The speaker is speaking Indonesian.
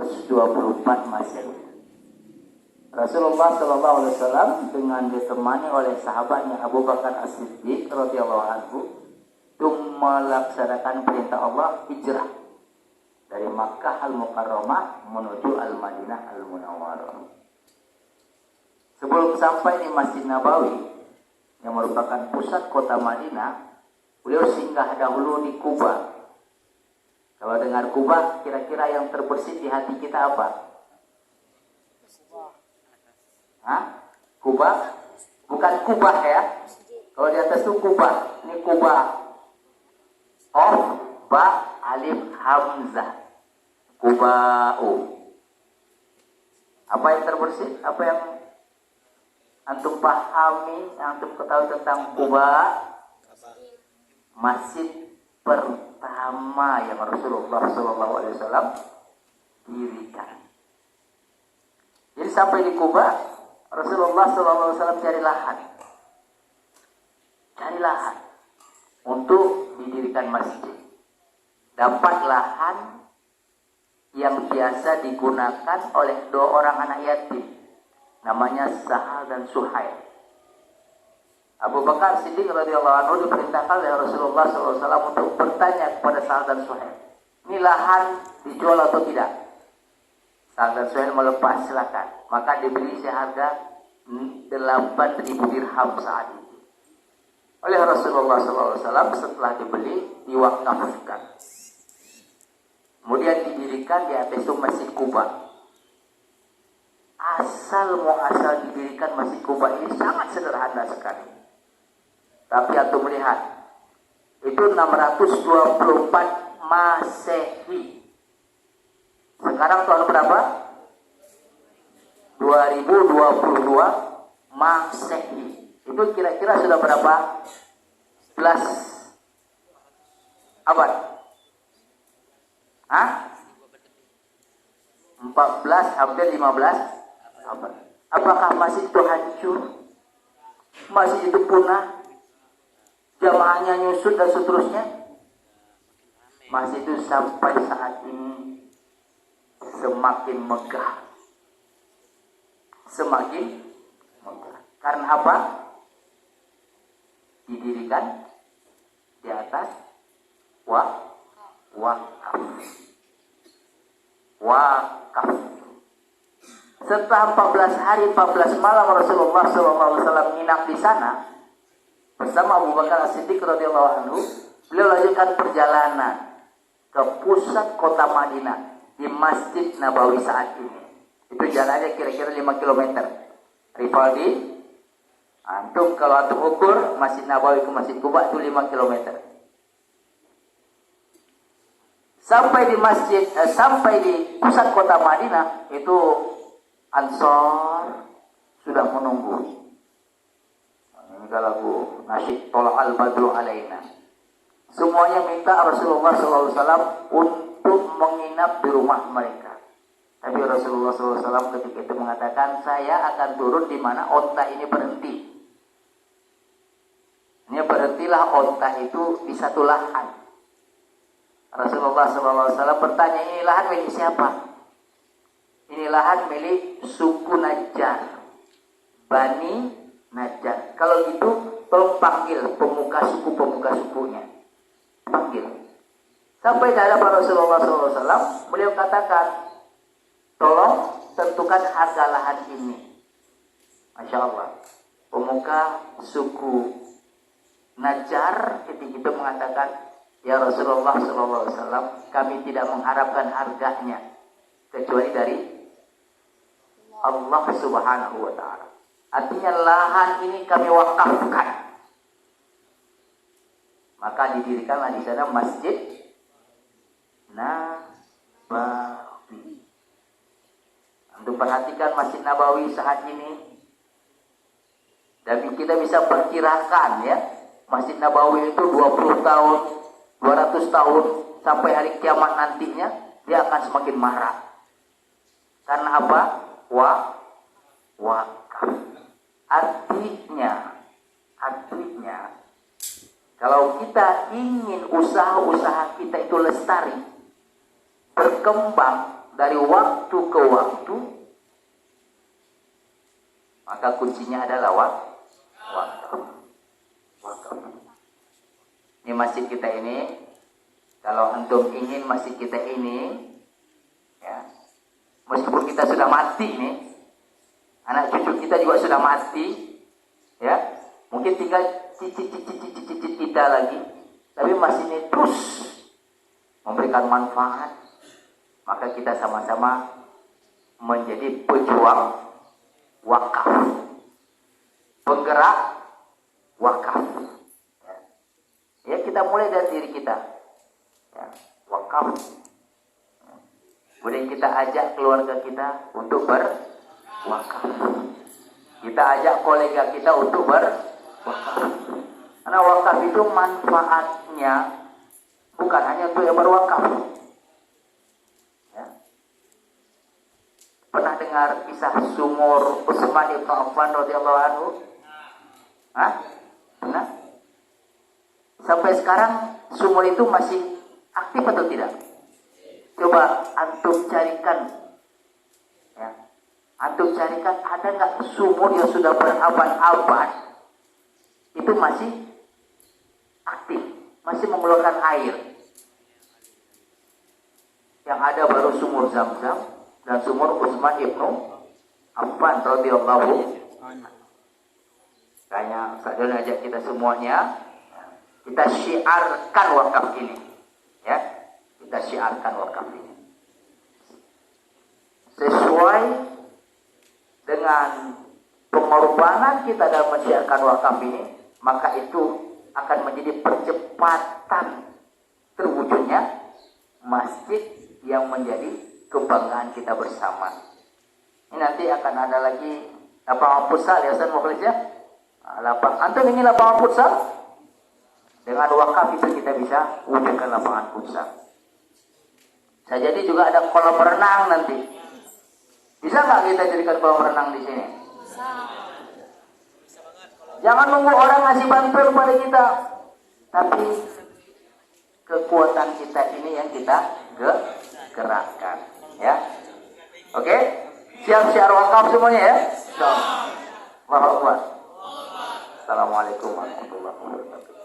524 Masehi. Rasulullah SAW dengan ditemani oleh sahabatnya Abu Bakar As-Siddiq radhiyallahu anhu itu melaksanakan perintah Allah hijrah dari Makkah Al-Mukarramah menuju Al-Madinah Al-Munawwarah. Sebelum sampai di Masjid Nabawi yang merupakan pusat kota Madinah, beliau singgah dahulu di Kuba. Kalau dengar Kuba, kira-kira yang terbersit di hati kita apa? Hah? Kuba? Bukan Kubah ya. Kalau di atas itu Kuba. Ini Kuba. Of, ba, alif, hamzah. Kuba'u. Apa yang terbersit? Apa yang antum pahami, yang antum ketahui tentang Kuba? Masjid pertama yang Rasulullah SAW dirikan. Jadi sampai di Kuba, Rasulullah SAW cari lahan untuk didirikan masjid. Dapat lahan yang biasa digunakan oleh dua orang anak yatim, namanya Sahal dan Suhail. Abu Bakar Siddiq radhiyallahu anhu diperintahkan oleh Rasulullah SAW untuk bertanya kepada Sahal dan Suhail, ini lahan dijual atau tidak? Sahal dan Suhail melepas, silakan. Maka dibeli seharga 8.000 dirham saat itu oleh Rasulullah SAW. Setelah dibeli, diwakafkan, kemudian didirikan di atas itu Masjid Kuba. Asal muasal didirikan Masjid Kuba ini sangat sederhana sekali, tapi antum melihat itu 624 Masehi. Sekarang tahun berapa? 2022 Masehi. Itu kira-kira sudah berapa? 11 abad? Hah? 14 hampir 15 abad. Apakah masjid itu hancur? Masjid itu punah? Jamaahnya nyusut dan seterusnya? Masjid itu sampai saat ini semakin megah. Semakin megah. Karena apa? Didirikan di atas wakaf. Setelah 14 hari 14 malam Rasulullah SAW menginap di sana bersama Abu Bakar As-Siddiq radhiyallahu anhu, beliau lanjutkan perjalanan ke pusat kota Madinah di Masjid Nabawi saat ini. Itu jalannya kira-kira 5 km. Rivaldi, antum kalau antum ukur Masjid Nabawi ke Masjid Kuba itu 5 km. Sampai di pusat kota Madinah itu Ansor sudah menunggu. Ini lagu nasyid Tola'al Badru Alaina. Semuanya minta Rasulullah SAW untuk menginap di rumah mereka. Tapi Rasulullah SAW ketika itu mengatakan, saya akan turun di mana onta ini berhenti. Ini berhentilah onta itu di satu lahan. Rasulullah SAW bertanya, ini lahan milik siapa? Ini lahan milik suku Najjar, Bani Najjar. Kalau gitu, tolong panggil pemuka sukunya. Panggil. Sampai di hadapan Rasulullah SAW, beliau katakan, tolong tentukan harga lahan ini. Masya Allah. Pemuka suku Najjar ketika itu mengatakan, ya Rasulullah SAW, kami tidak mengharapkan harganya kecuali dari Allah Subhanahu wa Ta'ala. Artinya lahan ini kami wakafkan. Maka didirikanlah di sana Masjid Nabawi. Untuk perhatikan Masjid Nabawi saat ini, dan kita bisa perkirakan ya, Masjid Nabawi itu 20 tahun, 200 tahun sampai hari kiamat nantinya dia akan semakin marah. Karena apa? Wakaf. Artinya kalau kita ingin usaha-usaha kita itu lestari, berkembang, dari waktu ke waktu, maka kuncinya adalah wakaf. Ini masjid kita ini, kalau antum ingin masjid kita ini, ya, meskipun kita sudah mati nih, anak cucu kita juga sudah mati, ya, mungkin tinggal cicit kita lagi, tapi masih ini terus memberikan manfaat, maka kita sama-sama menjadi pejuang wakaf, penggerak wakaf. Ya, kita mulai dari diri kita, ya, wakaf. Kemudian kita ajak keluarga kita untuk berwakaf. Kita ajak kolega kita untuk berwakaf. Karena wakaf itu manfaatnya bukan hanya untuk yang berwakaf. Ya. Pernah dengar kisah sumur Utsman bin Affan radhiyallahu anhu? Hah? Pernah? Sampai sekarang sumur itu masih aktif atau tidak? Coba antum carikan, ya. Antum carikan ada nggak sumur yang sudah berabad-abad itu masih aktif, masih mengeluarkan air. Yang ada baru sumur Zam-Zam dan sumur Utsman ibnu Affan radhiyallahu anhu. Kayaknya saya ajak kita semuanya, kita syiarkan wakaf ini, ya, kita syiarkan wakaf ini sesuai dengan pengorbanan kita dalam mensyiarkan wakaf ini, maka itu akan menjadi percepatan terwujudnya masjid yang menjadi kebanggaan kita bersama. Ini nanti akan ada lagi lapangan futsal, ya Ustaz Mukhlis, ya. Antum ingin lapangan futsal? Dengan wakaf itu kita bisa wujudkan lapangan futsal. Bisa jadi juga ada kolam renang nanti. Bisa nggak kita jadikan kolam renang di sini? Bisa. Jangan nunggu orang ngasih bantuan pada kita, tapi kekuatan kita ini yang kita gerakkan, ya. Oke? Siap syiar wakaf semuanya, ya. Allahu Akbar. Assalamualaikum warahmatullahi wabarakatuh.